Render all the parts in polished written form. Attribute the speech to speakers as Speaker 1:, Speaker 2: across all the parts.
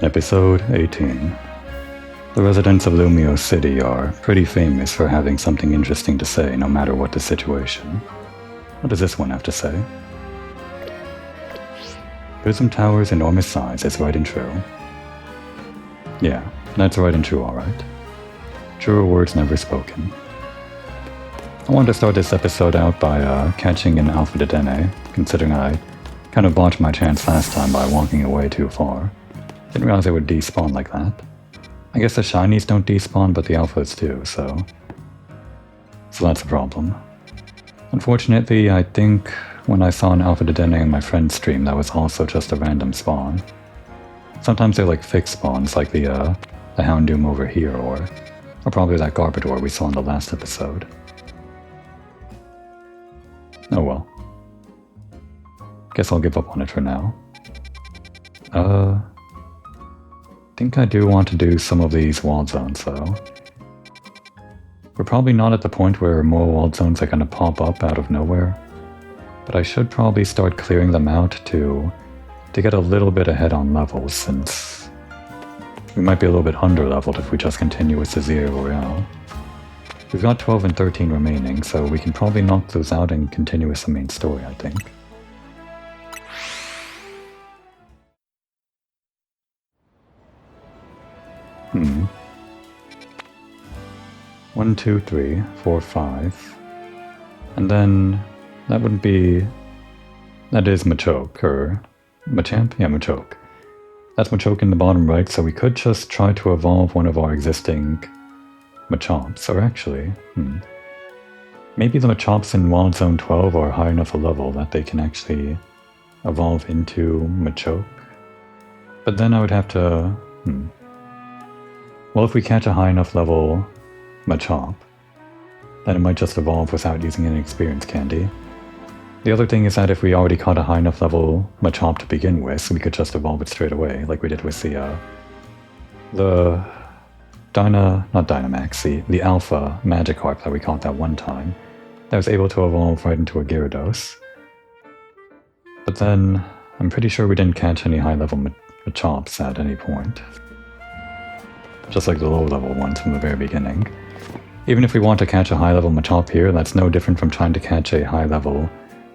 Speaker 1: Episode 18. The residents of Lumio City are pretty famous for having something interesting to say no matter what the situation. What does this one have to say? Prism Tower's enormous size is right and true. Yeah, that's right and true, alright. Truer words never spoken. I wanted to start this episode out by catching an Alpha Dedenne, considering I kind of botched my chance last time by walking away too far. Didn't realize it would despawn like that. I guess the shinies don't despawn, but the alphas do, so that's a problem. Unfortunately, I think when I saw an Alpha Dedenne in my friend's stream, that was also just a random spawn. Sometimes they're like fixed spawns, like the Houndoom over here, or probably that Garbodor we saw in the last episode. Oh well. Guess I'll give up on it for now. I think I do want to do some of these wall zones though. We're probably not at the point where more wall zones are going to pop up out of nowhere, but I should probably start clearing them out to get a little bit ahead on levels, since we might be a little bit under leveled if we just continue with the Zero Royale. We've got 12 and 13 remaining, so we can probably knock those out and continue with the main story, I think. One, two, three, four, 5. And then that would be... that is Machoke, or... Machamp? Yeah, Machoke. That's Machoke in the bottom right, so we could just try to evolve one of our existing Machomps, or actually... maybe the Machomps in Wild Zone 12 are high enough a level that they can actually evolve into Machoke. But then I would have to... Well, if we catch a high enough level Machop, then it might just evolve without using any experience candy. The other thing is that if we already caught a high enough level Machop to begin with, we could just evolve it straight away, like we did with the Alpha Magikarp that we caught that one time. That was able to evolve right into a Gyarados. But then, I'm pretty sure we didn't catch any high level Machops at any point. Just like the low-level ones from the very beginning. Even if we want to catch a high-level Machop here, that's no different from trying to catch a high-level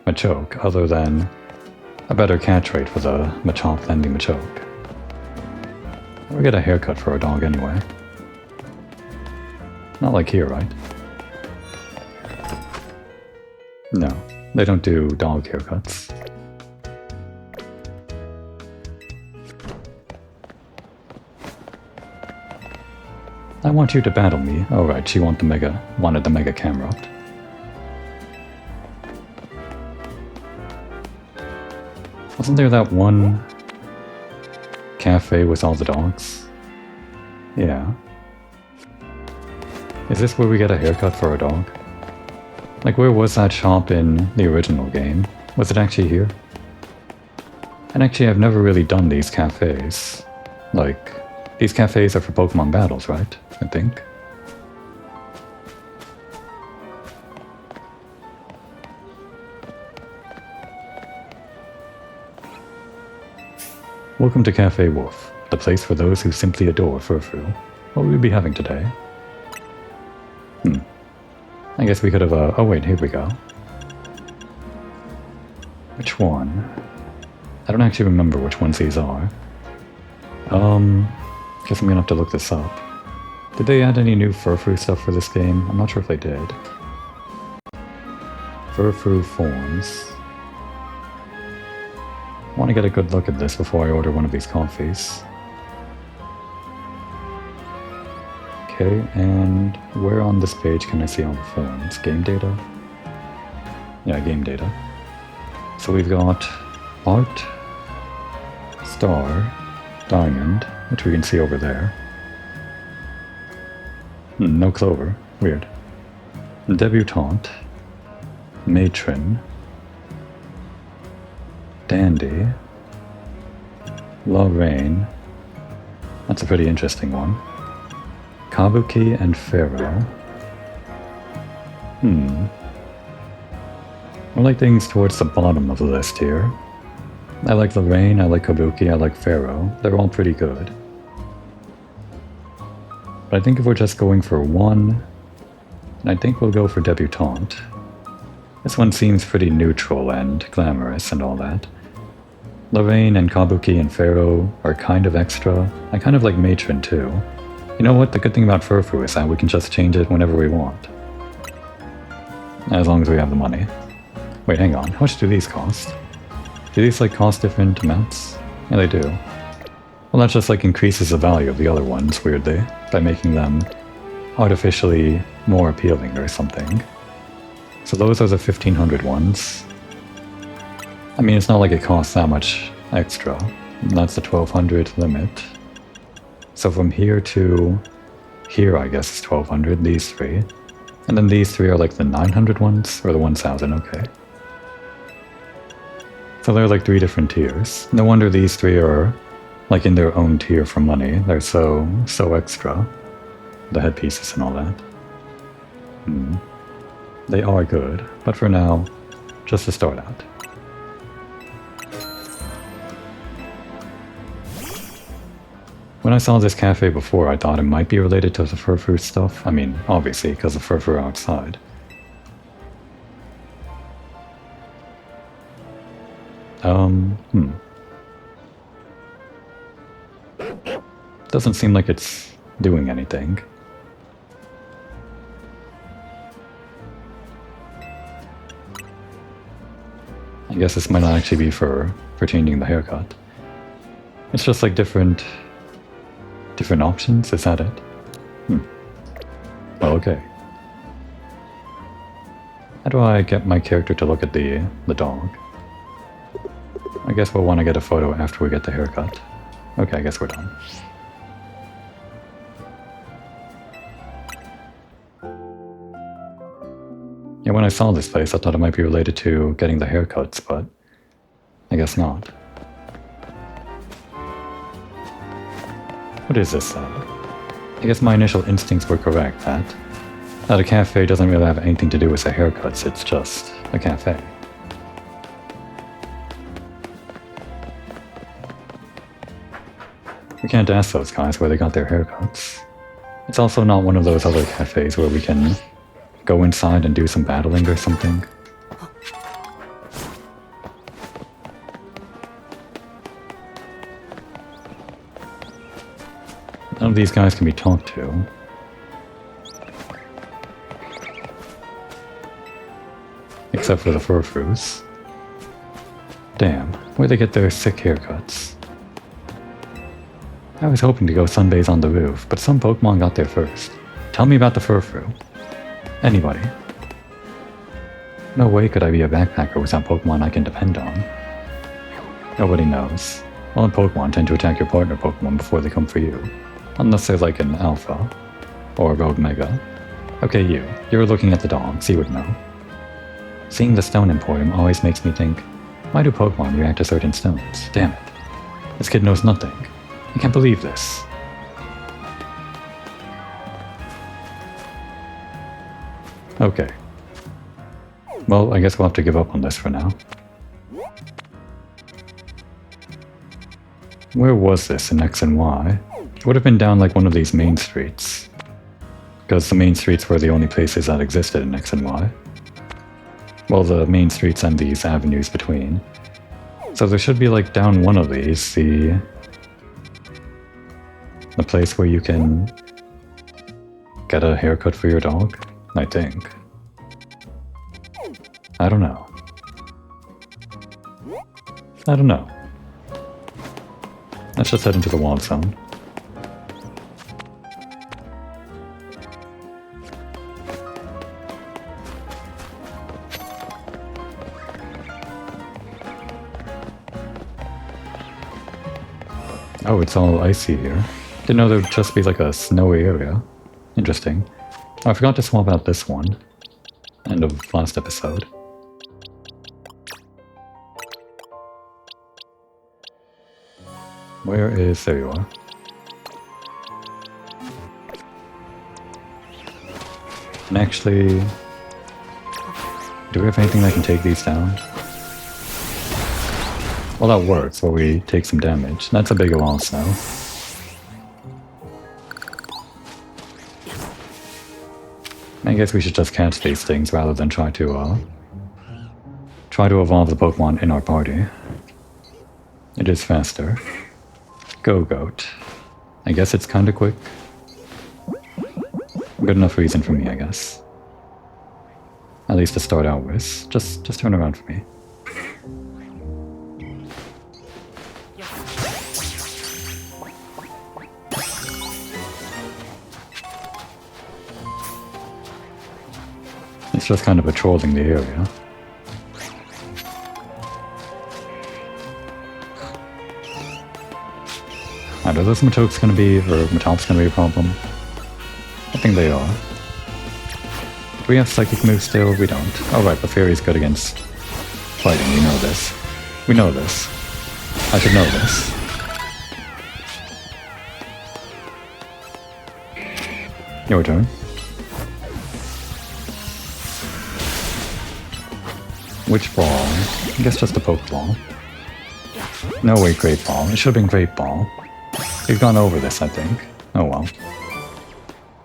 Speaker 1: Machoke, other than a better catch rate for the Machop than the Machoke. We'll get a haircut for our dog anyway. Not like here, right? No, they don't do dog haircuts. I want you to battle me. Oh right, she wanted the Mega Camerupt. Wasn't there that one cafe with all the dogs? Yeah. Is this where we get a haircut for our dog? Like, where was that shop in the original game? Was it actually here? And actually, I've never really done these cafes. Like, these cafes are for Pokemon battles, right? I think. Welcome to Cafe Wolf, the place for those who simply adore Furfrou. What will we be having today? I guess we could have, oh wait, here we go. Which one? I don't actually remember which ones these are. Guess I'm gonna have to look this up. Did they add any new Furfrou stuff for this game? I'm not sure if they did. Furfrou forms. I want to get a good look at this before I order one of these coffees. Okay, and where on this page can I see all the forms? Game data? Yeah, game data. So we've got Art, Star, Diamond, which we can see over there. No Clover. Weird. Debutante. Matron. Dandy. Lorraine. That's a pretty interesting one. Kabuki and Pharaoh. I like things towards the bottom of the list here. I like Lorraine, I like Kabuki, I like Pharaoh. They're all pretty good. But I think if we're just going for one, then I think we'll go for Debutante. This one seems pretty neutral and glamorous and all that. Lorraine and Kabuki and Pharaoh are kind of extra. I kind of like Matron too. You know what? The good thing about Furfu is that we can just change it whenever we want. As long as we have the money. Wait, hang on. How much do these cost? Do these like cost different amounts? Yeah, they do. Well, that just like increases the value of the other ones, weirdly, by making them artificially more appealing or something. So those are the 1500 ones. I mean, it's not like it costs that much extra. That's the 1200 limit. So from here to here, I guess, is 1200, these three. And then these three are like the 900 ones, or the 1000, okay. So they're like 3 different tiers. No wonder these 3 are like in their own tier for money. They're so extra. The headpieces and all that. They are good, but for now, just to start out. When I saw this cafe before, I thought it might be related to the Furfu stuff. I mean, obviously, because of Furfu outside. Doesn't seem like it's doing anything. I guess this might not actually be for changing the haircut. It's just like different options, is that it? Well, okay. How do I get my character to look at the dog? I guess we'll want to get a photo after we get the haircut. Okay, I guess we're done. Yeah, when I saw this place, I thought it might be related to getting the haircuts, but I guess not. What is this then? I guess my initial instincts were correct, that a cafe doesn't really have anything to do with the haircuts, it's just a cafe. We can't ask those guys where they got their haircuts. It's also not one of those other cafes where we can go inside and do some battling or something. None of these guys can be talked to. Except for the Furfus. Damn, where'd they get their sick haircuts? I was hoping to go sunbathe on the roof, but some Pokemon got there first. Tell me about the Furfu. Anybody. No way could I be a backpacker without Pokemon I can depend on. Nobody knows. All Pokemon tend to attack your partner Pokemon before they come for you. Unless they're like an Alpha. Or a Rogue Mega. Okay, you're looking at the dog, so you would know. Seeing the Stone Emporium always makes me think, why do Pokemon react to certain stones? Damn it. This kid knows nothing. I can't believe this. Okay. Well, I guess we'll have to give up on this for now. Where was this in X and Y? It would have been down like one of these main streets. Because the main streets were the only places that existed in X and Y. Well, the main streets and these avenues between. So there should be like down one of these, the place where you can get a haircut for your dog, I think. I don't know. I don't know. Let's just head into the wild zone. Oh, it's all icy here. Didn't know there would just be like a snowy area. Interesting. Oh, I forgot to swap out this one. End of last episode. Where is... there you are. And actually... do we have anything that can take these down? Well, that works, where we take some damage. That's a bigger loss now. guess we should just catch these things rather than try to evolve the Pokemon in our party. It is faster. Go Goat. I guess it's kinda quick. Good enough reason for me, I guess. At least to start out with. Just turn around for me. It's just kind of patrolling the area. Are those Matokes gonna be, or Matops gonna be a problem? I think they are. Do we have Psychic moves still? We don't. Oh right, but Fairy's good against fighting, we know this. We know this. I should know this. Your turn. Which ball? I guess just a Pokeball. No, wait, Great Ball. It should have been Great Ball. We've gone over this, I think. Oh well.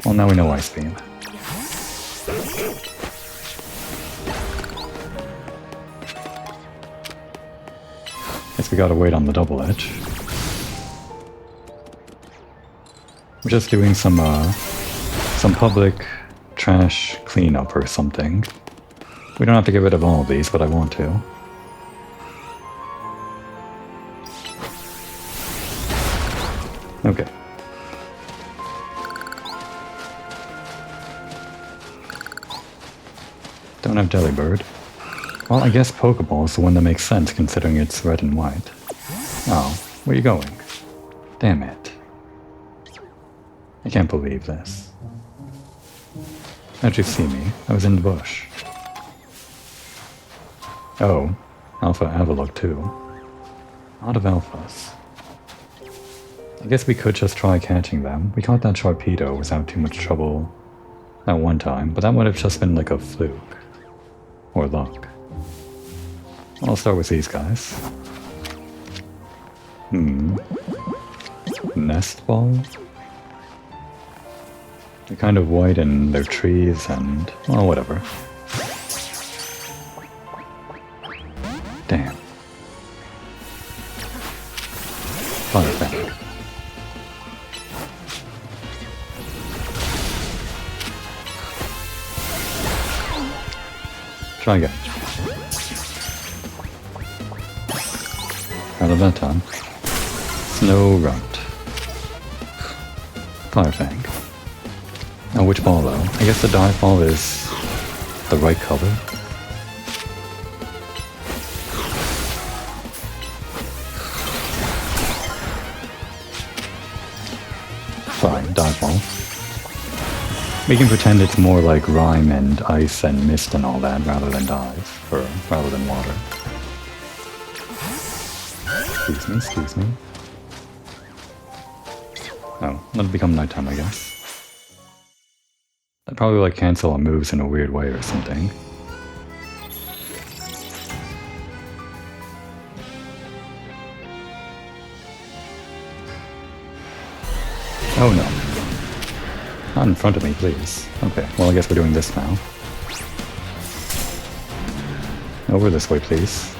Speaker 1: Well, now we know Ice Beam. Guess we gotta wait on the Double Edge. We're just doing some public trash cleanup or something. We don't have to get rid of all of these, but I want to. Okay. Don't have Delibird. Well, I guess Pokeball is the one that makes sense considering it's red and white. Oh, where are you going? Damn it. I can't believe this. How'd you see me? I was in the bush. Oh, Alpha Avalok too. A lot of alphas. I guess we could just try catching them. We caught that Sharpedo without too much trouble that one time, but that would have just been like a fluke. Or luck. I'll start with these guys. Nest Ball? They're kind of white and they're trees and... well, whatever. Damn. Perfect. Try again. Out of that time. Snow Runt. Firefang. Now which ball though? I guess the dive ball is the right color. Fine, dive ball. We can pretend it's more like rime and ice and mist and all that rather than dive, or rather than water. Excuse me. Oh, that'll become nighttime, I guess. I'd probably like cancel on moves in a weird way or something. Oh no. Not in front of me, please. Okay, well I guess we're doing this now. Over this way, please.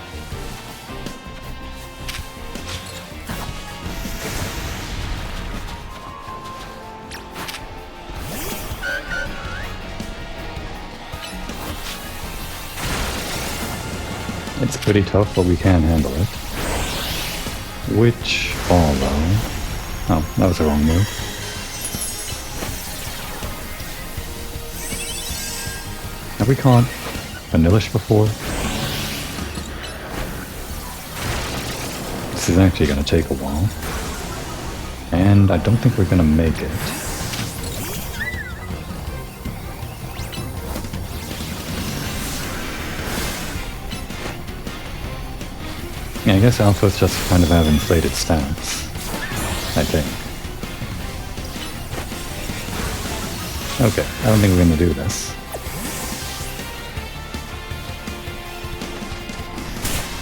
Speaker 1: It's pretty tough, but we can handle it. Which ball, though? Oh, that was the wrong move. Have we caught Vanillish before? This is actually going to take a while. And I don't think we're going to make it. Yeah, I guess alphas just kind of have inflated stats, I think. Okay, I don't think we're gonna do this.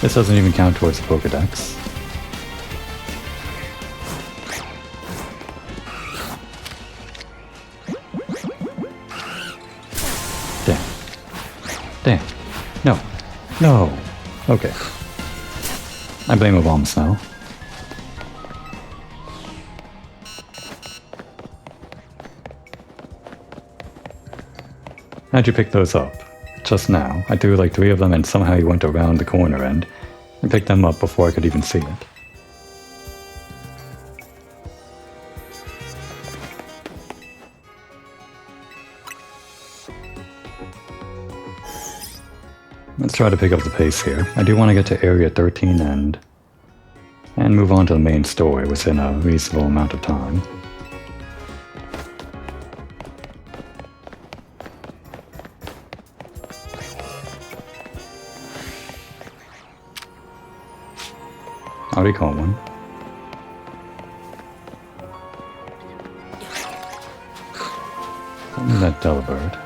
Speaker 1: This doesn't even count towards the Pokédex. Damn. No. No. Okay. I blame the bombs now. How'd you pick those up? Just now. I threw like 3 of them and somehow you went around the corner and picked them up before I could even see it. Let's try to pick up the pace here. I do want to get to area 13 and move on to the main story within a reasonable amount of time. Howdy, Coleman. Tell me that Delibird.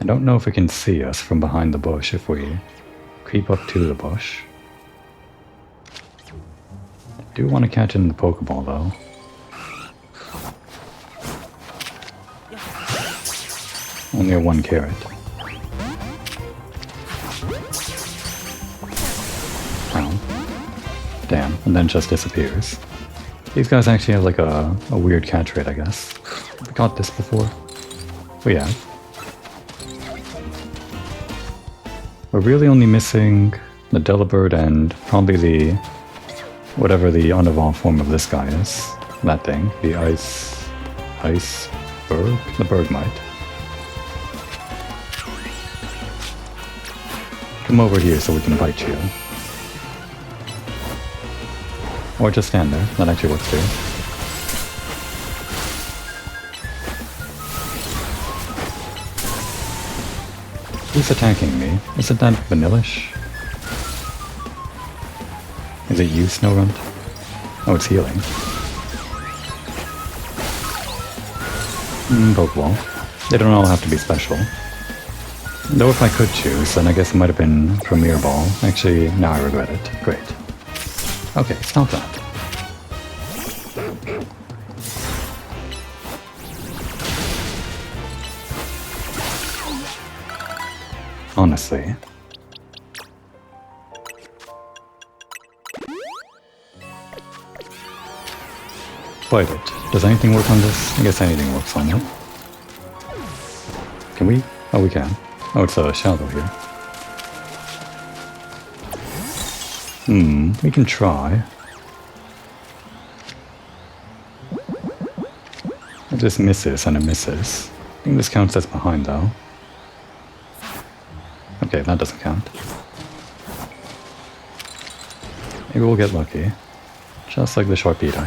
Speaker 1: I don't know if it can see us from behind the bush if we creep up to the bush. I do want to catch it in the Pokeball though. Only a 1 carrot. Ow. Damn, and then just disappears. These guys actually have like a weird catch rate, I guess. Have we caught this before? We have. We're really only missing the Delibird and probably the... whatever the unevolved form of this guy is. That thing. The ice... berg? The Bergmite. Come over here so we can fight you. Or just stand there. That actually works too. Who's attacking me? Isn't that Vanillish? Is it you, Snowrunt? Oh, it's healing. Pokeball. They don't all have to be special. Though if I could choose, then I guess it might have been Premier Ball. Actually, now I regret it. Great. Okay, stop that. Honestly. Fight it. Does anything work on this? I guess anything works on it. Can we? Oh, we can. Oh, it's a shallow here. We can try. If this misses and it misses. I think this counts as behind though. Okay, that doesn't count. Maybe we'll get lucky. Just like the Sharpedo.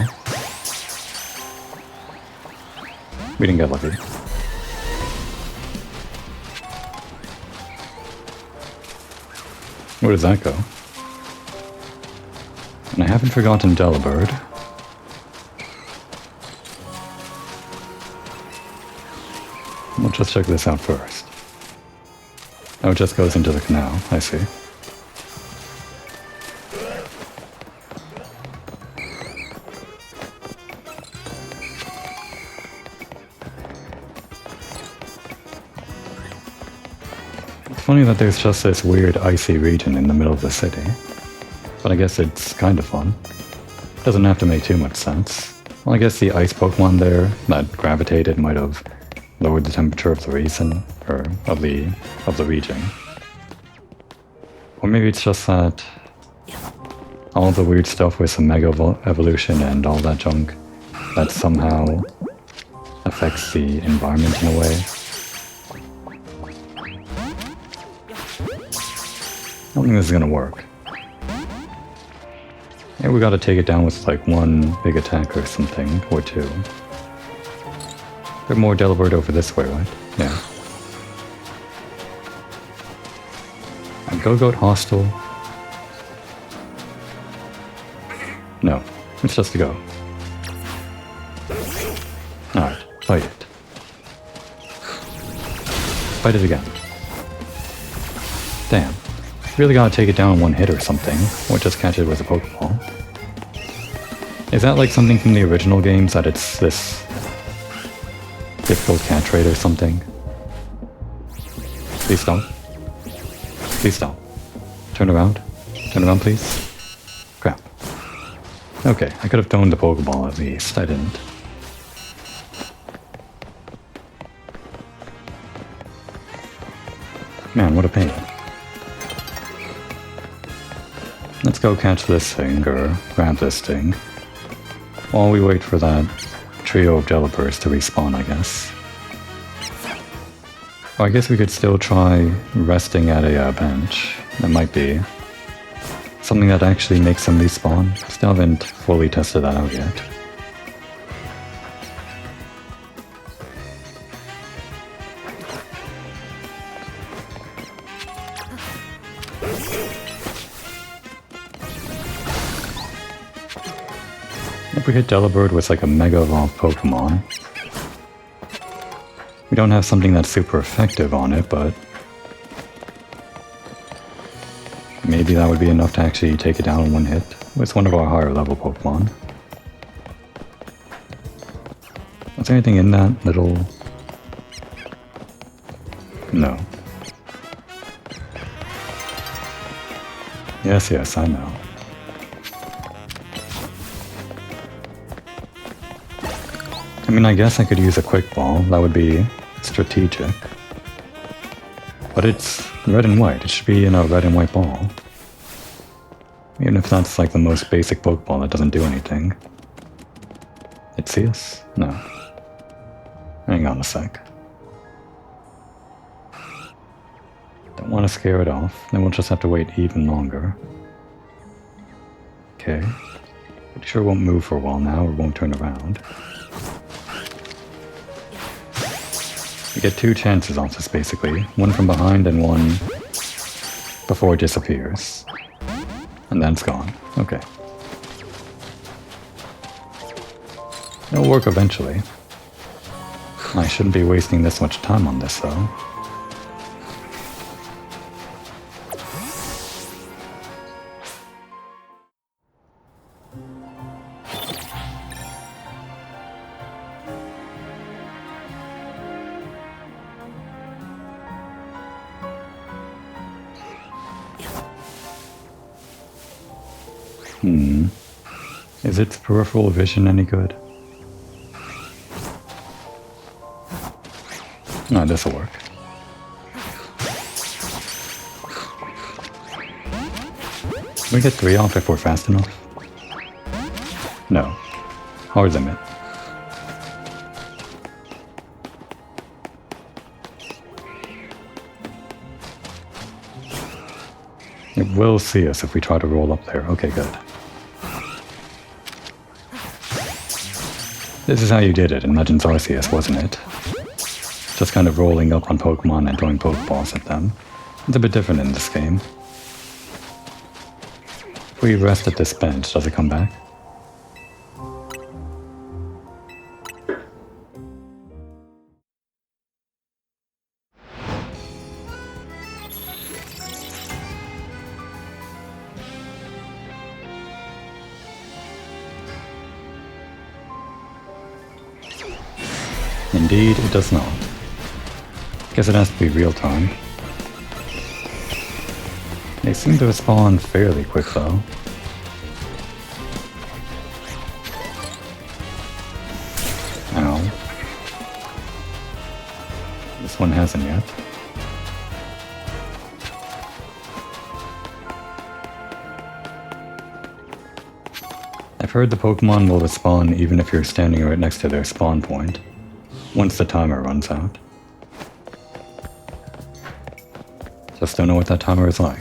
Speaker 1: We didn't get lucky. Where does that go? And I haven't forgotten Delibird. We'll just check this out first. Oh, it just goes into the canal. I see. It's funny that there's just this weird icy region in the middle of the city. But I guess it's kind of fun. Doesn't have to make too much sense. Well, I guess the ice Pokemon there that gravitated might have lowered the temperature of the region, or of the region. Or maybe it's just that all the weird stuff with some Mega Evolution and all that junk that somehow affects the environment in a way. I don't think this is gonna work. Yeah, we gotta take it down with like 1 big attack or something, or 2. There's more Delibird over this way, right? Yeah. And Go-Goat hostile? No, it's just a go. Alright, fight it. Fight it again. Damn. Really gotta take it down in 1 hit or something, or just catch it with a Pokeball. Is that like something from the original games, that it's this difficult catch rate or something? Please stop. Please stop. Turn around. Turn around, please. Crap. Okay, I could have thrown the Pokeball at least. I didn't. Man, what a pain. Let's go catch this thing, or grab this thing, while we wait for that trio of Jellybursts to respawn, I guess. Or I guess we could still try resting at a bench. That might be something that actually makes them respawn. Still haven't fully tested that out yet. If we hit Delibird with like a Mega Evolved Pokemon. We don't have something that's super effective on it, but maybe that would be enough to actually take it down in one hit with one of our higher level Pokemon. Was there anything in that little... No. Yes, I know. I mean, I guess I could use a Quick Ball. That would be strategic. But it's red and white. It should be in a red and white ball. Even if that's like the most basic Pokeball that doesn't do anything. It see us? No. Hang on a sec. Don't want to scare it off. Then we'll just have to wait even longer. Okay. Pretty sure it won't move for a while now, or won't turn around. You get two chances off this, basically. One from behind and one before it disappears. And then it's gone. Okay. It'll work eventually. I shouldn't be wasting this much time on this, though. Is its peripheral vision any good? No, this'll work. Can we get 3 off if we're fast enough? No. Hard limit. It will see us if we try to roll up there. Okay, good. This is how you did it in Legends Arceus, wasn't it? Just kind of rolling up on Pokemon and throwing Pokeballs at them. It's a bit different in this game. If we rest at this bench, does it come back? Indeed, it does not. Guess it has to be real time. They seem to respawn fairly quick though. Ow. This one hasn't yet. I've heard the Pokemon will respawn even if you're standing right next to their spawn point, once the timer runs out. Just don't know what that timer is like.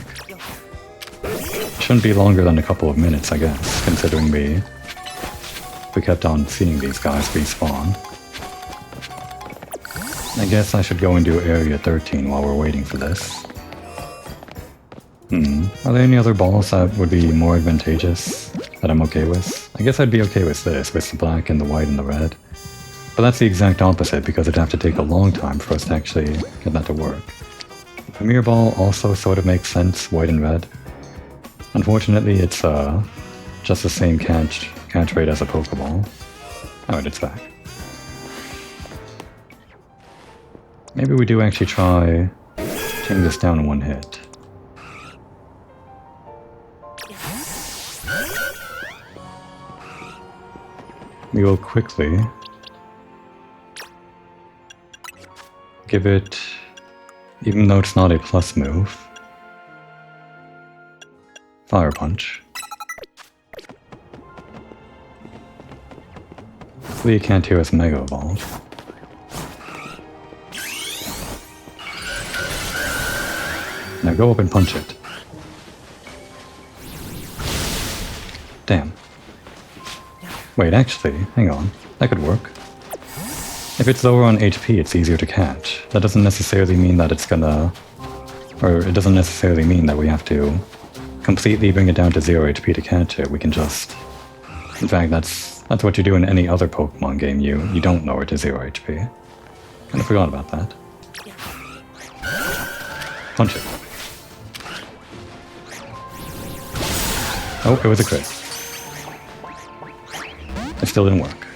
Speaker 1: Shouldn't be longer than a couple of minutes, I guess, considering we kept on seeing these guys respawn. I guess I should go into Area 13 while we're waiting for this. Are there any other balls that would be more advantageous that I'm okay with? I guess I'd be okay with this, with the black and the white and the red. But that's the exact opposite, because it'd have to take a long time for us to actually get that to work. The Premier Ball also sort of makes sense, white and red. Unfortunately, it's just the same catch catch rate as a Pokeball. Alright, it's back. Maybe we do actually try taking this down in one hit. We will quickly give it, even though it's not a plus move, Fire Punch. Hopefully you can't hear us Mega Evolve. Now go up and punch it. Damn. Wait, actually, hang on. That could work. If it's lower on HP, it's easier to catch. That doesn't necessarily mean that it's gonna... Or it doesn't necessarily mean that we have to completely bring it down to 0 HP to catch it. We can just... In fact, that's what you do in any other Pokemon game. You don't lower it to 0 HP. Kinda forgot about that. Punch it. Oh, it was a crit. It still didn't work.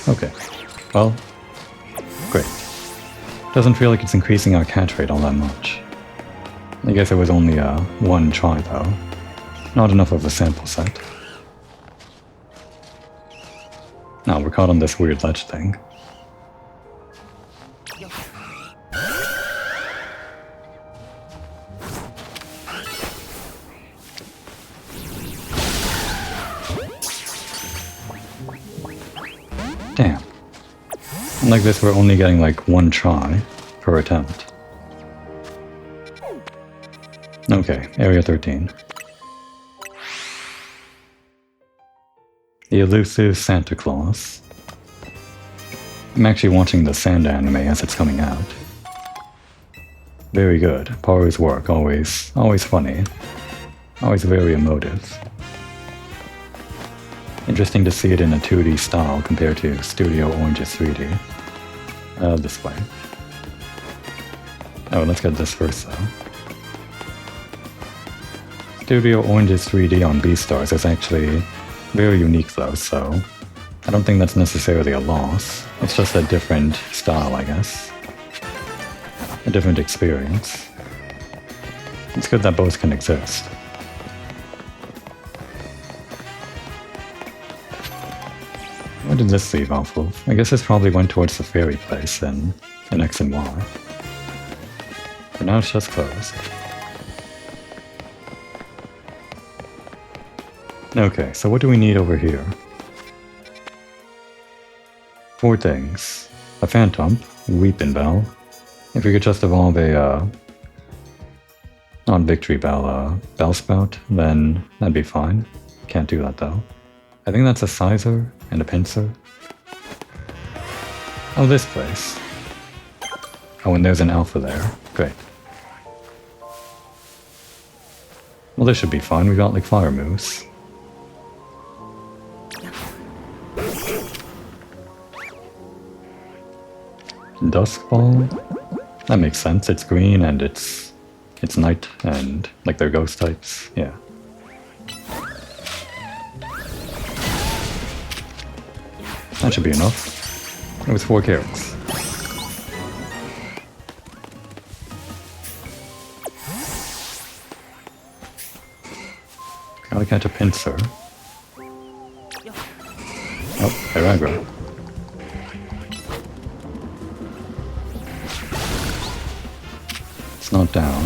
Speaker 1: Okay. Well, great. Doesn't feel like it's increasing our catch rate all that much. I guess it was only one try though. Not enough of a sample set. Now we're caught on this weird ledge thing. Damn. Like this, we're only getting like one try per attempt. Okay, Area 13. The Elusive Santa Claus. I'm actually watching the Sand anime as it's coming out. Very good. Paru's work, always funny. Always very emotive. Interesting to see it in a 2D style compared to Studio Orange's 3D. This way. Oh, let's get this first though. Studio Orange's 3D on Beastars is actually very unique though, so I don't think that's necessarily a loss. It's just a different style, I guess. A different experience. It's good that both can exist. Where did this leave off of? I guess this probably went towards the fairy place in X and Y. But now it's just closed. Okay, so what do we need over here? 4 things. A Phantom, Weepin' Bell. If we could just evolve a, not Victory Bell, Bellsprout, then that'd be fine. Can't do that though. I think that's a Sizer and a Pinsir. Oh, this place. Oh, and there's an Alpha there. Great. Well, this should be fine. We got like fire moves. Dusk Ball? That makes sense. It's green and it's night and like they're ghost types. Yeah. That should be enough. It was 4 carrots. Gotta catch a Pinsir. Oh, they're aggro. It's not down.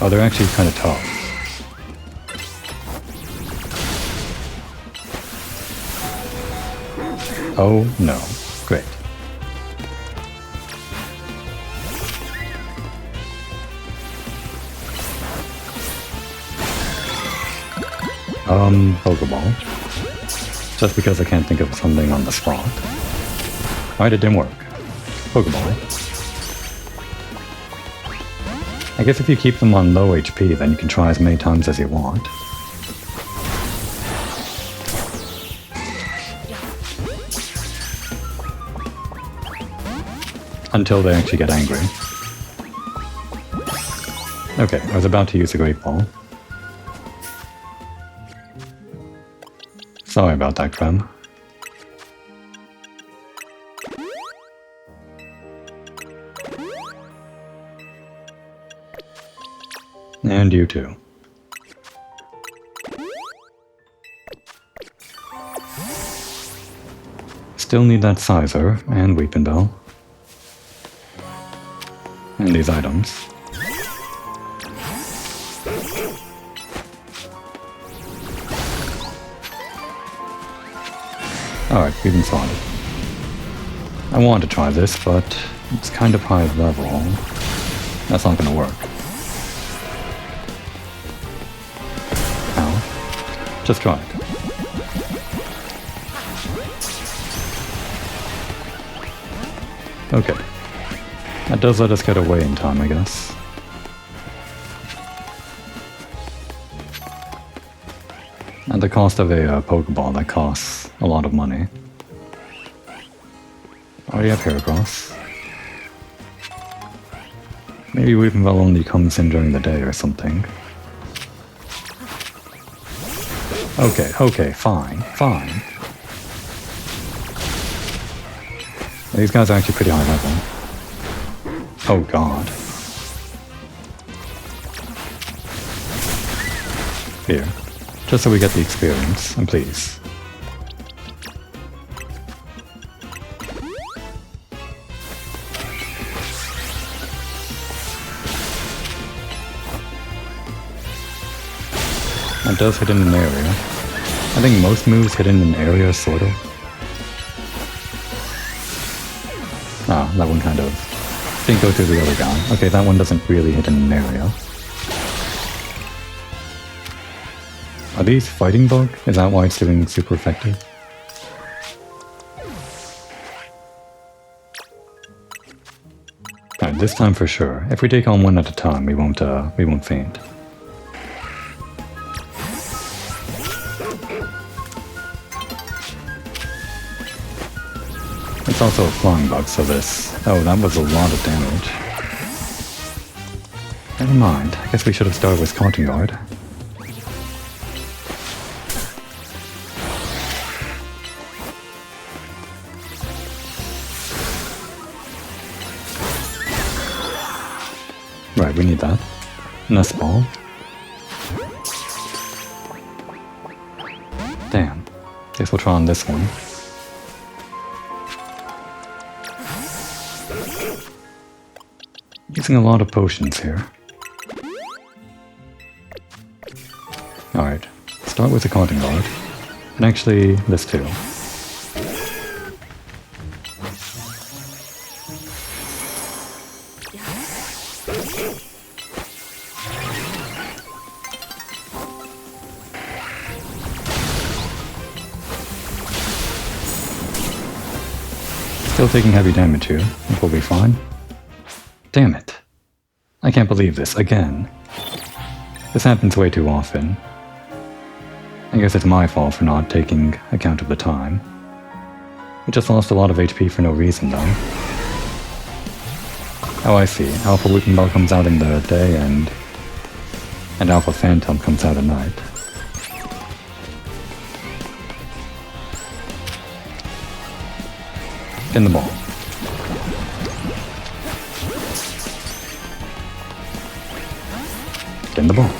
Speaker 1: Oh, they're actually kind of tough. Oh no. Great. Pokeball. Just because I can't think of something on the spot. Alright, it didn't work. Pokeball. I guess if you keep them on low HP, then you can try as many times as you want. Until they actually get angry. Okay, I was about to use a Great Ball. Sorry about that, Creme. And you too. Still need that Sizer and Weeping Bell. And these items. Alright, we've been sorted. I wanted to try this, but it's kind of high level. That's not gonna work. Ow. Just try it. Okay. That does let us get away in time, I guess. At the cost of a Pokeball that costs a lot of money. Already have Heracross. Maybe Weeping Bell only comes in during the day or something. Okay, fine. These guys are actually pretty high level. Oh god. Here. Just so we get the experience, and please. That does hit in an area. I think most moves hit in an area, sort of. Ah, that one kind of didn't go through the other guy. Okay, that one doesn't really hit in an area. Are these fighting bug? Is that why it's doing super effective? Alright, this time for sure. If we take on one at a time, we won't faint. It's also a flying bug, so this... Oh, that was a lot of damage. Never mind. I guess we should have started with Content Guard. Right, we need that. Nest Ball. Damn. Guess we'll try on this one. Using a lot of potions here. Alright, start with the Content Guard. And actually, this too. Still taking heavy damage here. I think we'll be fine. Damn it. I can't believe this, again. This happens way too often. I guess it's my fault for not taking account of the time. We just lost a lot of HP for no reason, though. Oh, I see. Alpha Weeping Bell comes out in the day, and Alpha Phantom comes out at night. Get in the ball. Get in the ball.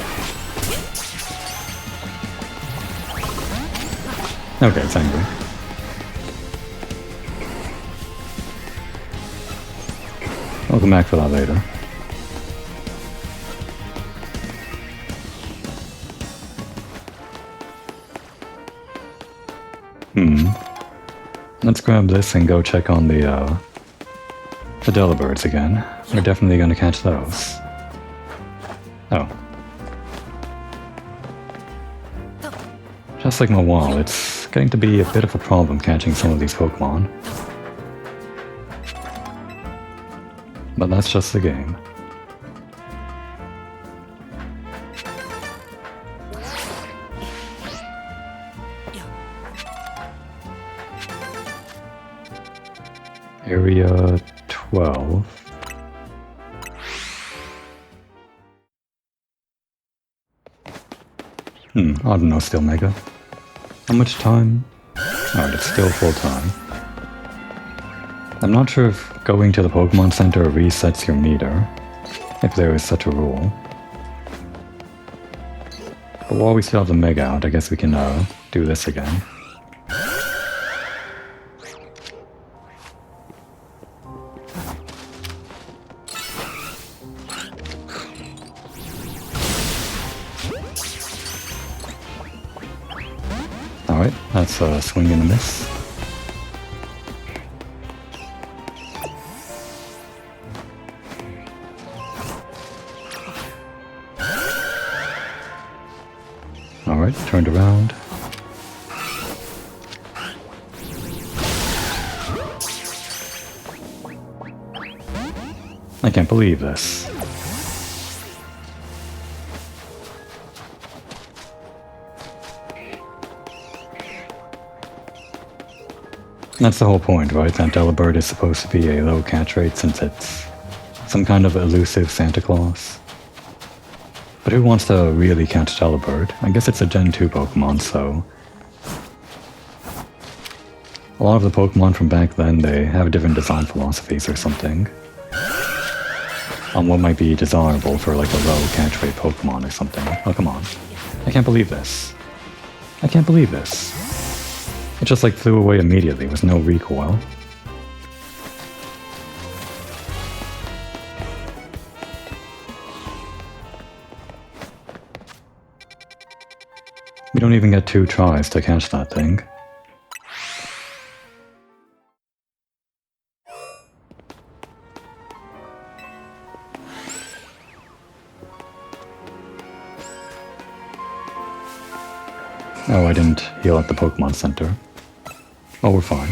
Speaker 1: Okay, it's angry. I'll come back for that later. Let's grab this and go check on the Delibirds again. We're definitely gonna catch those. Oh. Just like my wall, it's getting to be a bit of a problem catching some of these Pokemon. But that's just the game. Area 12. I don't know, still Mega. How much time? Alright, it's still full time. I'm not sure if going to the Pokemon Center resets your meter, if there is such a rule. But while we still have the Mega out, I guess we can do this again. Alright, that's a swing and a miss. Alright, turned around. I can't believe this. That's the whole point, right? That Delibird is supposed to be a low catch rate since it's some kind of elusive Santa Claus. But who wants to really catch Delibird? I guess it's a Gen 2 Pokemon, so... A lot of the Pokemon from back then, they have different design philosophies or something. On what might be desirable for like a low catch rate Pokemon or something. Oh, come on. I can't believe this. I can't believe this. It just like flew away immediately with no recoil. We don't even get 2 tries to catch that thing. Oh, I didn't heal at the Pokemon Center. Oh, we're fine.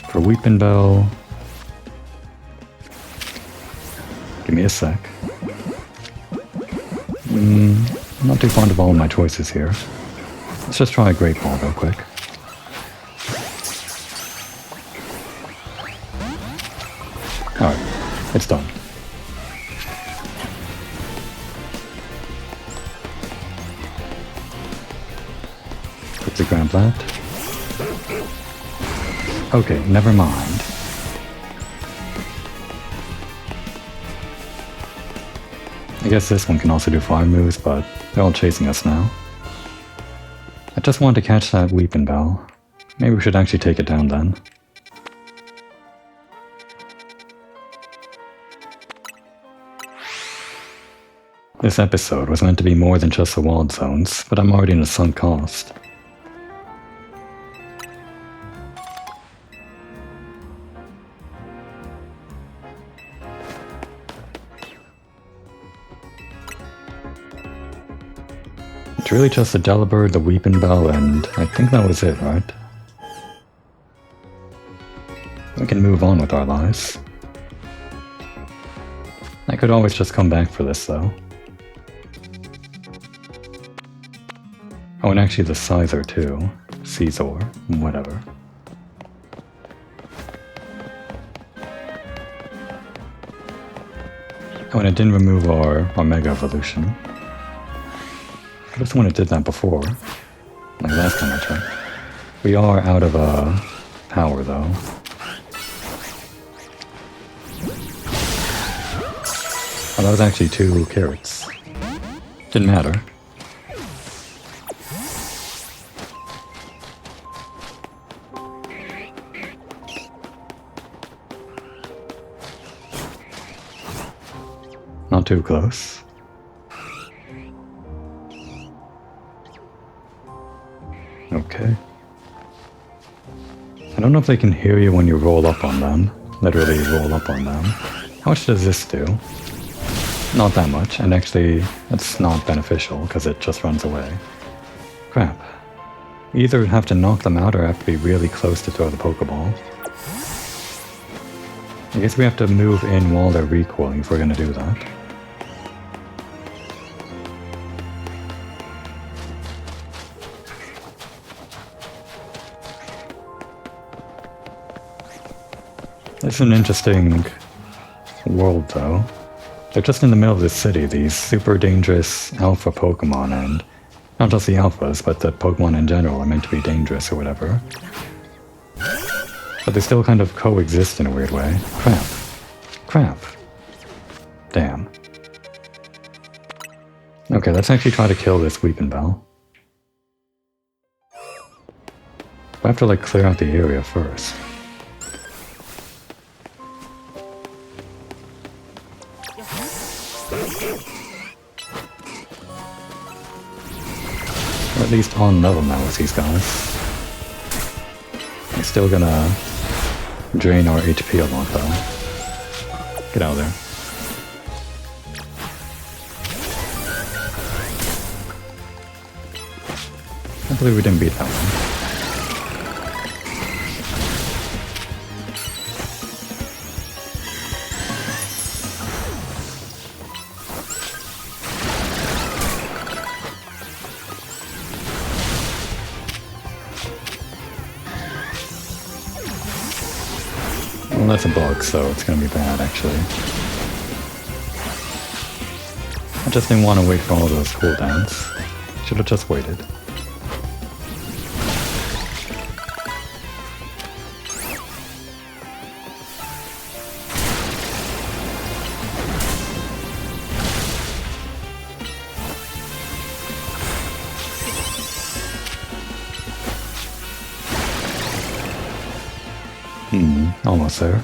Speaker 1: For Weepin' Bell... Give me a sec. I'm not too fond of all of my choices here. Let's just try a Great Ball real quick. Alright, it's done. Quickly grab that. Okay, never mind. I guess this one can also do fire moves, but they're all chasing us now. I just wanted to catch that Weepin' Bell. Maybe we should actually take it down then. This episode was meant to be more than just the wild zones, but I'm already in a sunk cost. It's really just the Delibird, the Weepin' Bell, and I think that was it, right? We can move on with our lives. I could always just come back for this, though. Oh, and actually the Scyther, too. Caesar, whatever. Oh, and it didn't remove our Mega Evolution. I just when it did that before. Like last time I checked. We are out of power, though. Oh, that was actually 2 carrots. Didn't matter. Not too close. Okay. I don't know if they can hear you when you roll up on them. Literally roll up on them. How much does this do? Not that much, and actually, that's not beneficial because it just runs away. Crap. We either have to knock them out or have to be really close to throw the Pokeball. I guess we have to move in while they're recoiling if we're gonna do that. It's an interesting world, though. They're just in the middle of the city, these super dangerous alpha Pokemon, and Not just the alphas, but that Pokemon in general are meant to be dangerous or whatever. But they still kind of coexist in a weird way. Crap. Crap. Damn. Okay, let's actually try to kill this Weeping Bell. I have to, like, clear out the area first. Or at least on level now with these guys. I'm still gonna drain our HP a lot though. Get out of there. I believe we didn't beat that one. Well, that's a bug, so it's gonna be bad, actually. I just didn't want to wait for all those cooldowns. Should have just waited. Almost there.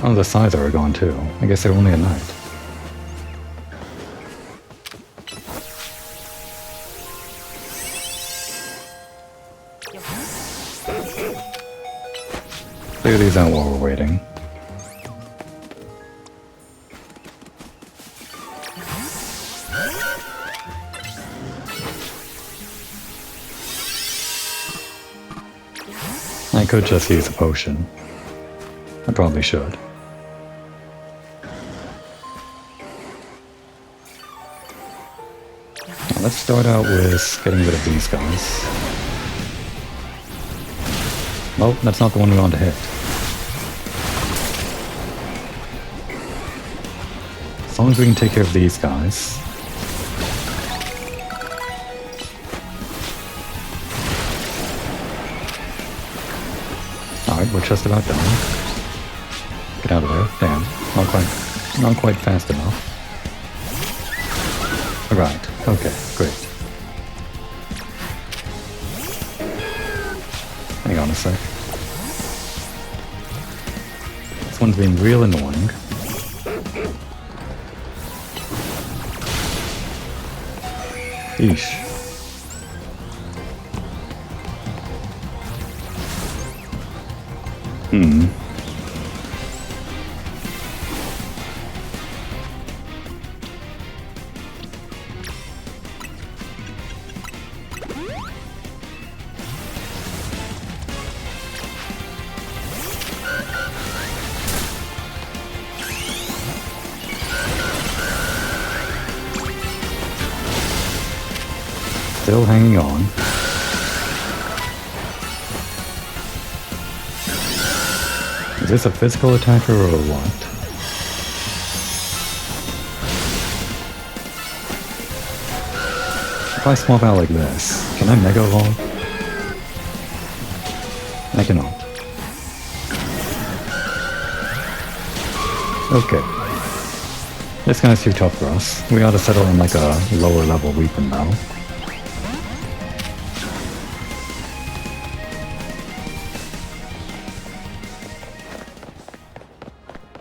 Speaker 1: Oh, the Scyther are gone too. I guess they're only at night. Clear these out while we're waiting. I could just use a potion. I probably should. Now let's start out with getting rid of these guys. Well, that's not the one we want to hit. As long as we can take care of these guys. Alright, we're just about done. Get out of there. Damn. Not quite fast enough. Right. Okay, great. Hang on a sec. This one's being real annoying. Eesh. Still hanging on. Is this a physical attacker or what? If I swap out like this, can I Mega Evolve? I cannot. Okay. This guy's too tough for us. We ought to settle on like a lower level Weeping Bell.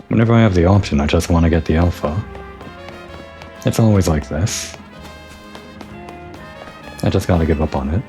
Speaker 1: Whenever I have the option, I just want to get the alpha. It's always like this. I just gotta give up on it.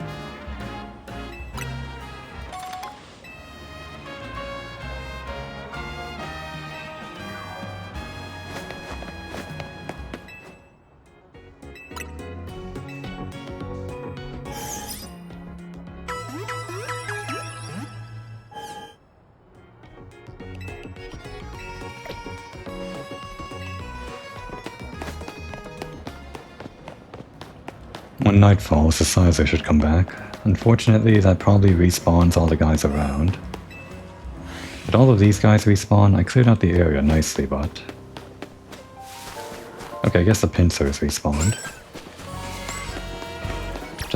Speaker 1: When night falls, the Scyther should come back. Unfortunately, that probably respawns all the guys around. Did all of these guys respawn? I cleared out the area nicely, but... Okay, I guess the pincers respawned.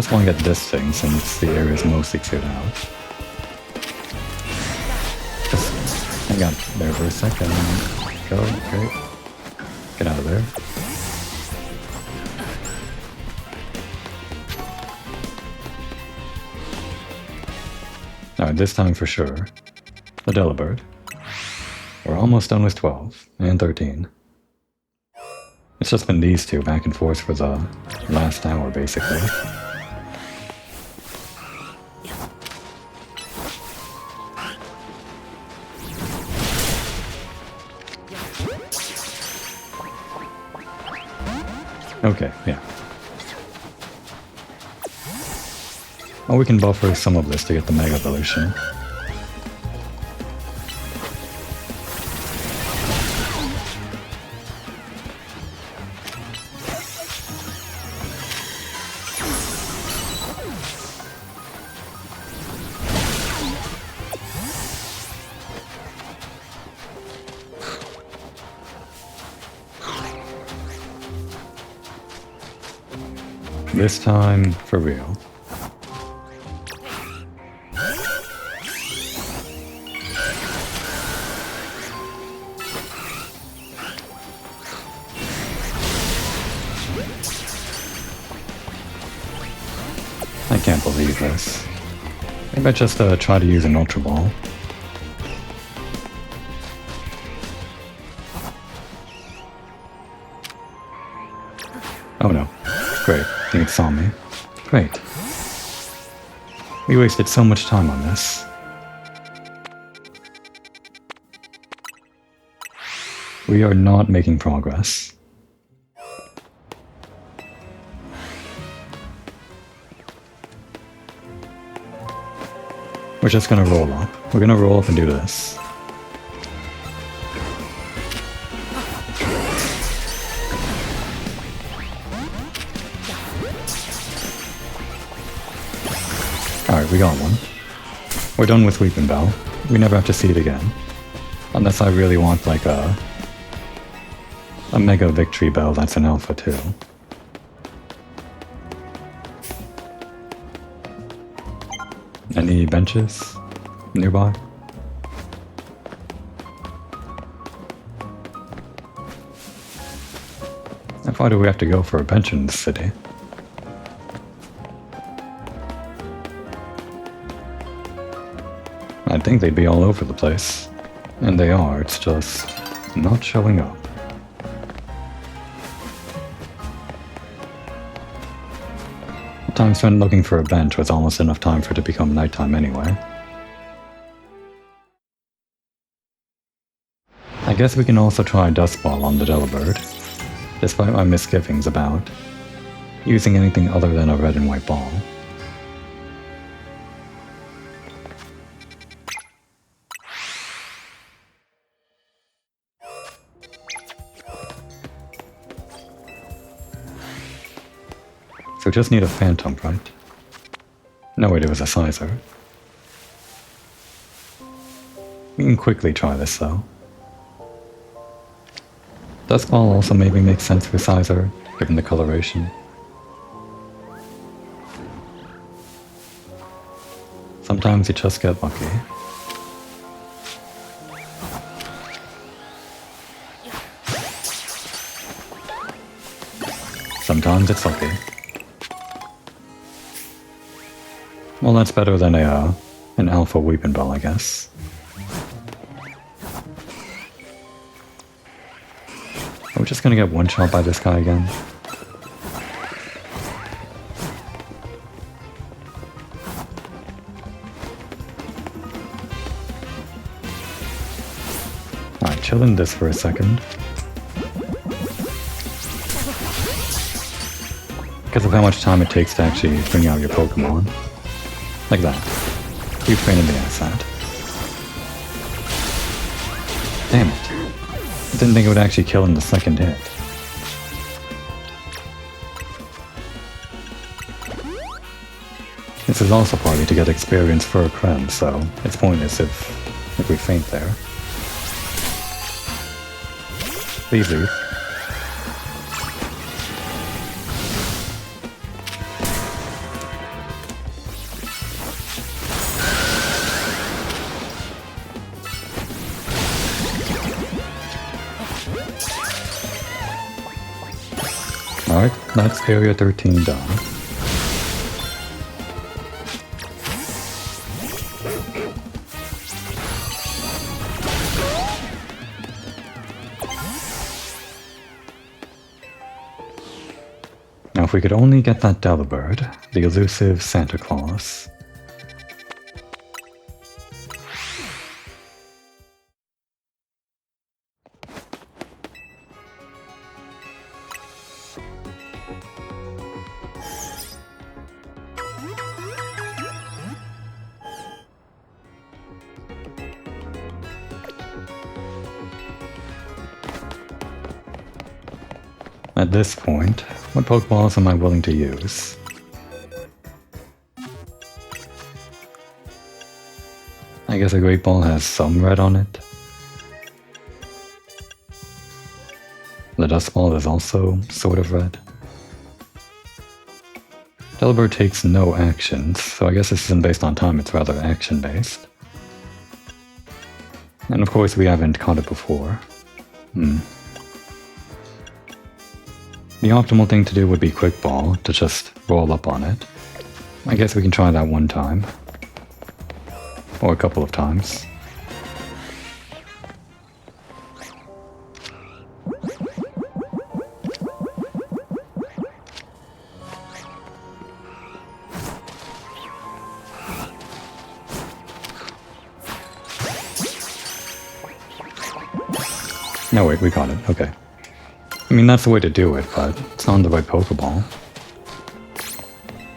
Speaker 1: Just want to get this thing since the area is mostly cleared out. Just hang out there for a second. Go, okay. Get out of there. Alright, this time for sure. The Delibird. We're almost done with 12 and 13. It's just been these two back and forth for the last hour, basically. Okay, yeah. Oh, we can buffer some of this to get the Mega Evolution. This time, for real. I can't believe this. Maybe I just try to use an Ultra Ball. Oh no. Great. I think it saw me. Great. We wasted so much time on this. We are not making progress. We're just gonna roll up. We're gonna roll up and do this. Alright, we got one. We're done with Weeping Bell. We never have to see it again. Unless I really want like a Mega Victory Bell that's an alpha too. Any benches nearby? How far do we have to go for a bench in this city? I'd think they'd be all over the place. And they are, it's just not showing up. The time spent looking for a bench was almost enough time for it to become nighttime anyway. I guess we can also try Dust Ball on the Delibird, despite my misgivings about using anything other than a red and white ball. So we just need a Phantom, right? No, wait, it was a Sizer. We can quickly try this though. Dust Ball also maybe makes sense for Sizer, given the coloration. Sometimes you just get lucky. Sometimes it's lucky. Well, that's better than an Alpha Weeping Bell, I guess. Are we just gonna get one shot by this guy again? Alright, chill in this for a second. Because of how much time it takes to actually bring out your Pokémon. Like that. Huge pain in the ass, that. Damn it. I didn't think it would actually kill in the second hit. This is also partly to get experience for a Krem, so it's pointless if we faint there. Please leave. That's area 13 done. Now if we could only get that Delibird, the elusive Santa Claus. At this point, what Pokeballs am I willing to use? I guess a Great Ball has some red on it. The Dust Ball is also sort of red. Delibird takes no actions, so I guess this isn't based on time, it's rather action-based. And of course we haven't caught it before. The optimal thing to do would be Quick Ball, to just roll up on it. I guess we can try that one time. Or a couple of times. No wait, we got it, okay. I mean, that's the way to do it, but it's not the right Pokeball.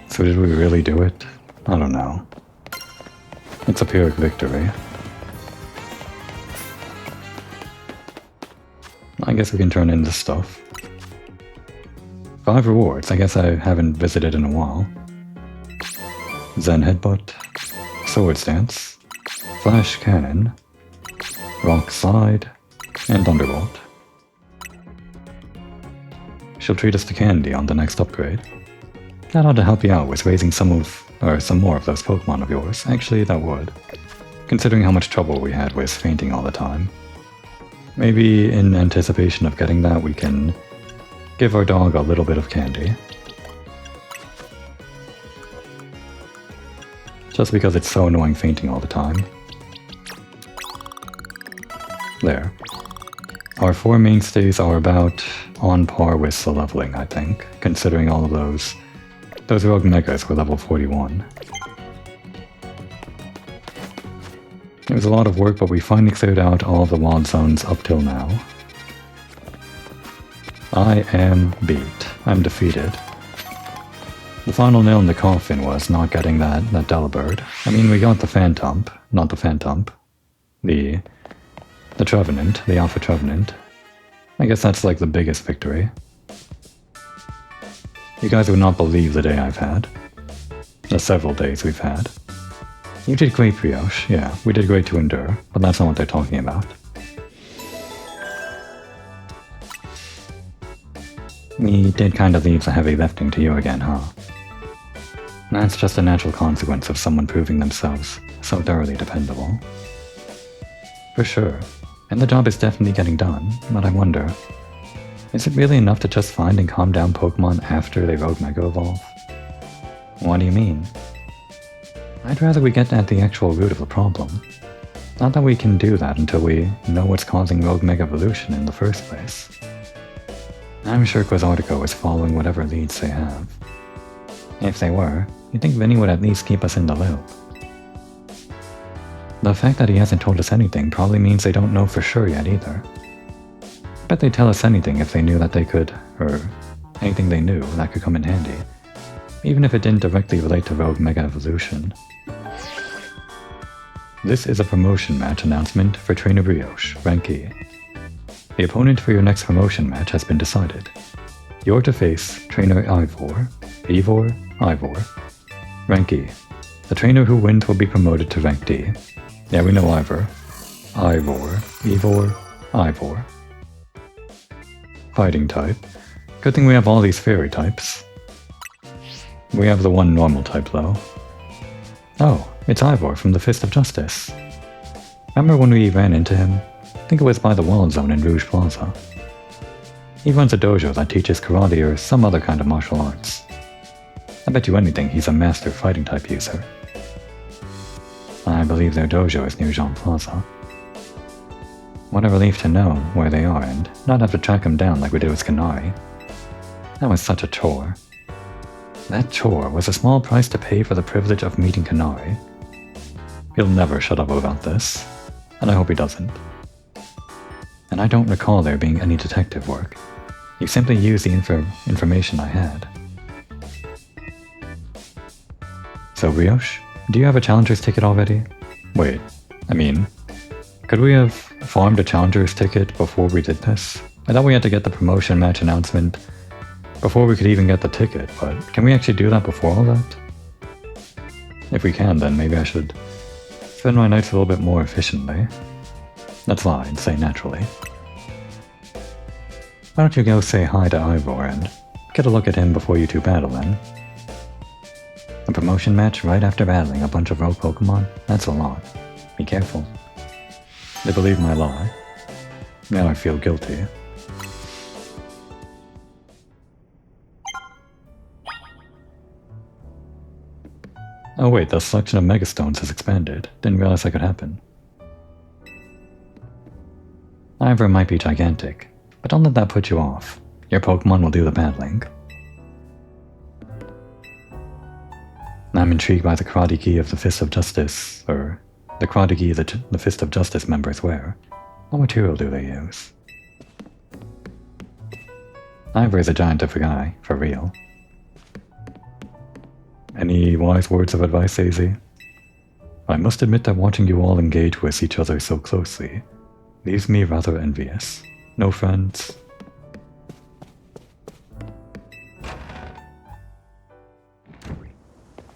Speaker 1: So did we really do it? I don't know. It's a Pyrrhic victory. I guess we can turn in this stuff. 5 rewards, I guess I haven't visited in a while. Zen Headbutt, Sword Stance, Flash Cannon, Rock Slide, and Thunderbolt. She'll treat us to candy on the next upgrade. That ought to help you out with raising some more of those Pokemon of yours. Actually, that would. Considering how much trouble we had with fainting all the time. Maybe in anticipation of getting that, we can give our dog a little bit of candy. Just because it's so annoying fainting all the time. There. Our 4 mainstays are about on par with the leveling, I think, considering all of those Rogue Megas were level 41. It was a lot of work, but we finally cleared out all of the wild zones up till now. I am beat. I'm defeated. The final nail in the coffin was not getting that Delibird. I mean, we got the Phantump, not the Phantump. The Trevenant, the Alpha Trevenant. I guess that's like the biggest victory. You guys would not believe the day I've had. The several days we've had. You did great, Brioche. Yeah, we did great to endure, but that's not what they're talking about. We did kind of leave the heavy lifting to you again, huh? That's just a natural consequence of someone proving themselves so thoroughly dependable. For sure. And the job is definitely getting done, but I wonder, is it really enough to just find and calm down Pokemon after they Rogue Mega Evolve? What do you mean? I'd rather we get at the actual root of the problem. Not that we can do that until we know what's causing Rogue Mega Evolution in the first place. I'm sure Quasartico is following whatever leads they have. If they were, you'd think Vinny would at least keep us in the loop. The fact that he hasn't told us anything probably means they don't know for sure yet either. I bet they'd tell us anything if they knew that they could, or anything they knew that could come in handy, even if it didn't directly relate to Rogue Mega Evolution. This is a promotion match announcement for Trainer Brioche, Rank E. The opponent for your next promotion match has been decided. You're to face Trainer Ivor, Ivor. Rank E. The trainer who wins will be promoted to Rank D. Yeah, we know Ivor. Ivor. Fighting type. Good thing we have all these fairy types. We have the one normal type though. Oh, it's Ivor from the Fist of Justice. Remember when we ran into him? I think it was by the Wild Zone in Rouge Plaza. He runs a dojo that teaches karate or some other kind of martial arts. I bet you anything he's a master fighting type user. I believe their dojo is near Jean Plaza. What a relief to know where they are and not have to track them down like we did with Scanari. That was such a chore. That chore was a small price to pay for the privilege of meeting Kanari. He'll never shut up about this, and I hope he doesn't. And I don't recall there being any detective work. You simply used the information I had. So Brioche, do you have a Challenger's ticket already? Wait, could we have farmed a Challenger's ticket before we did this? I thought we had to get the promotion match announcement before we could even get the ticket, but can we actually do that before all that? If we can, then maybe I should spend my nights a little bit more efficiently. That's why I'd say naturally. Why don't you go say hi to Ivor and get a look at him before you two battle then? A promotion match right after battling a bunch of rogue Pokemon? That's a lot. Be careful. They believe my lie. Now I feel guilty. Oh wait, the selection of Megastones has expanded. Didn't realize that could happen. Ivor might be gigantic, but don't let that put you off. Your Pokemon will do the battling. I'm intrigued by the karate gi of the Fist of Justice, or the karate gi the Fist of Justice members wear. What material do they use? Ivor is a giant of a guy, for real. Any wise words of advice, AZ? I must admit that watching you all engage with each other so closely leaves me rather envious. No friends?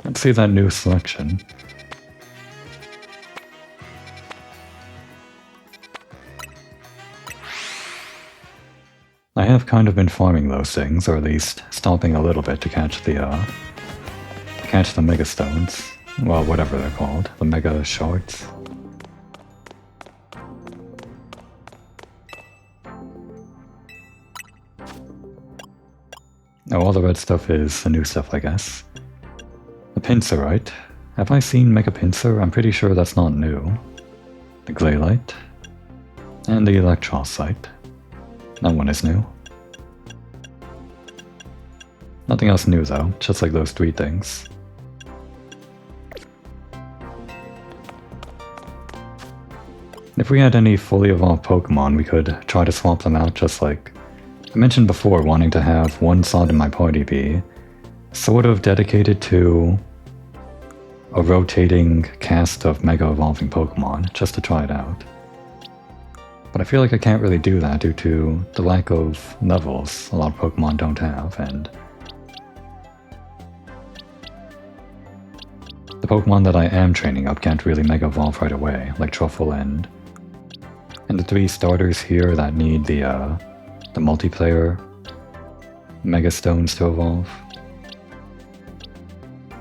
Speaker 1: Let's see that new selection. I have kind of been farming those things, or at least stopping a little bit to catch the Mega Stones. Well, whatever they're called. The Mega Shards. Oh, all the red stuff is the new stuff, I guess. The Pinsirite. Have I seen Mega Pinsir? I'm pretty sure that's not new. The Glaylite. And the Electrocyte. That one is new. Nothing else new though, just like those three things. If we had any fully evolved Pokemon, we could try to swap them out, just like I mentioned before, wanting to have one slot in my party be sort of dedicated to a rotating cast of Mega Evolving Pokemon, just to try it out. But I feel like I can't really do that due to the lack of levels a lot of Pokemon don't have, and the Pokemon that I am training up can't really Mega Evolve right away, like Truffle and the three starters here that need the multiplayer Mega Stones to evolve.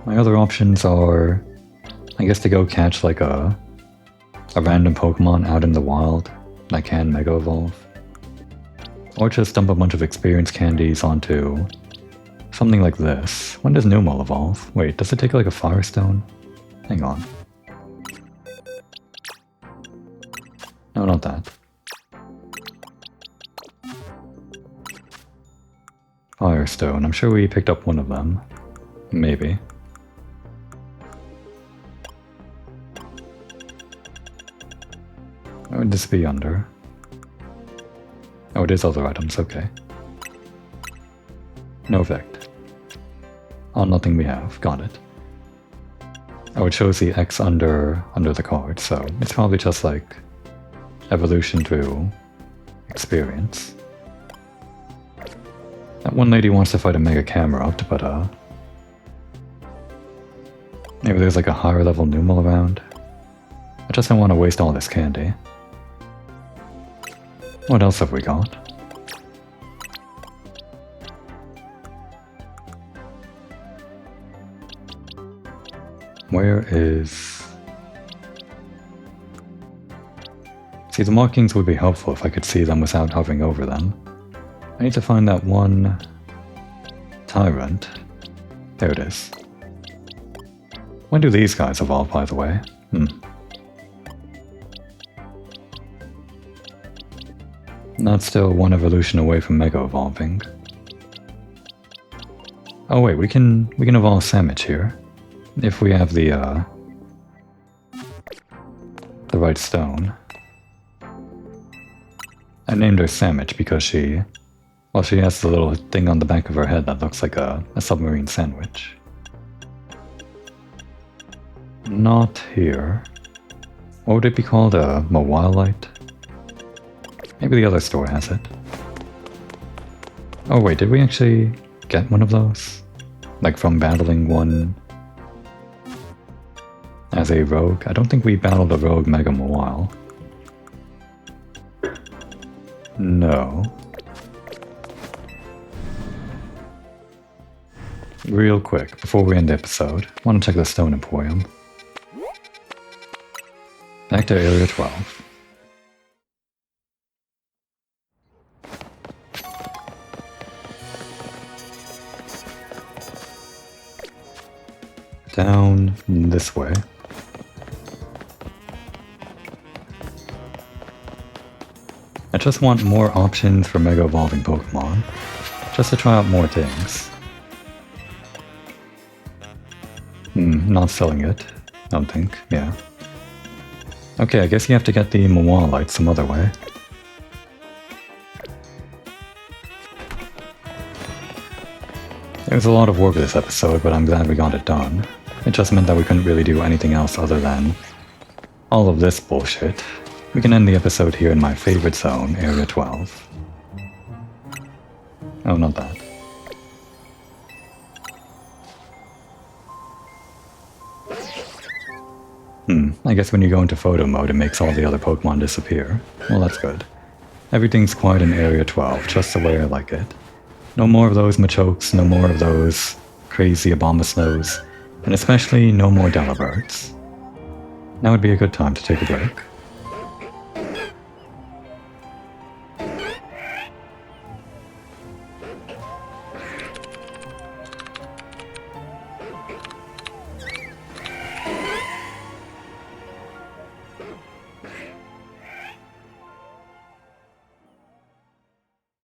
Speaker 1: My other options are, I guess, to go catch like a random Pokemon out in the wild that can Mega Evolve. Or just dump a bunch of experience candies onto something like this. When does Numel evolve? Wait, does it take like a Firestone? Hang on. No, not that. Firestone. I'm sure we picked up one of them. Maybe. What would this be under? Oh, it is other items, okay. No effect. Oh, nothing we have. Got it. Oh, it shows the X under the card, so it's probably just like evolution through experience. That one lady wants to fight a Mega Camerupt, but maybe there's like a higher level Numel around. I just don't want to waste all this candy. What else have we got? Where is... See, the markings would be helpful if I could see them without hovering over them. I need to find that one tyrant. There it is. When do these guys evolve, by the way? Not still one evolution away from Mega evolving. Oh wait, we can evolve Sandwich here. If we have the right stone. I named her Sandwich because she has the little thing on the back of her head that looks like a submarine sandwich. Not here. What would it be called? A Mawilite? Maybe the other store has it. Oh wait, did we actually get one of those? Like from battling one as a rogue? I don't think we battled a rogue Mega Mawile. No. Real quick, before we end the episode, I want to check the Stone Emporium. Back to Area 12. Down this way. I just want more options for Mega Evolving Pokemon, just to try out more things. Not selling it, I don't think, yeah. Okay, I guess you have to get the Mawilite some other way. It was a lot of work this episode, but I'm glad we got it done. It just meant that we couldn't really do anything else other than all of this bullshit. We can end the episode here in my favorite zone, Area 12. Oh, not that. I guess when you go into photo mode, it makes all the other Pokemon disappear. Well, that's good. Everything's quiet in Area 12, just the way I like it. No more of those Machokes, no more of those crazy Abomasnows, and especially no more Delibirds. Now would be a good time to take a break.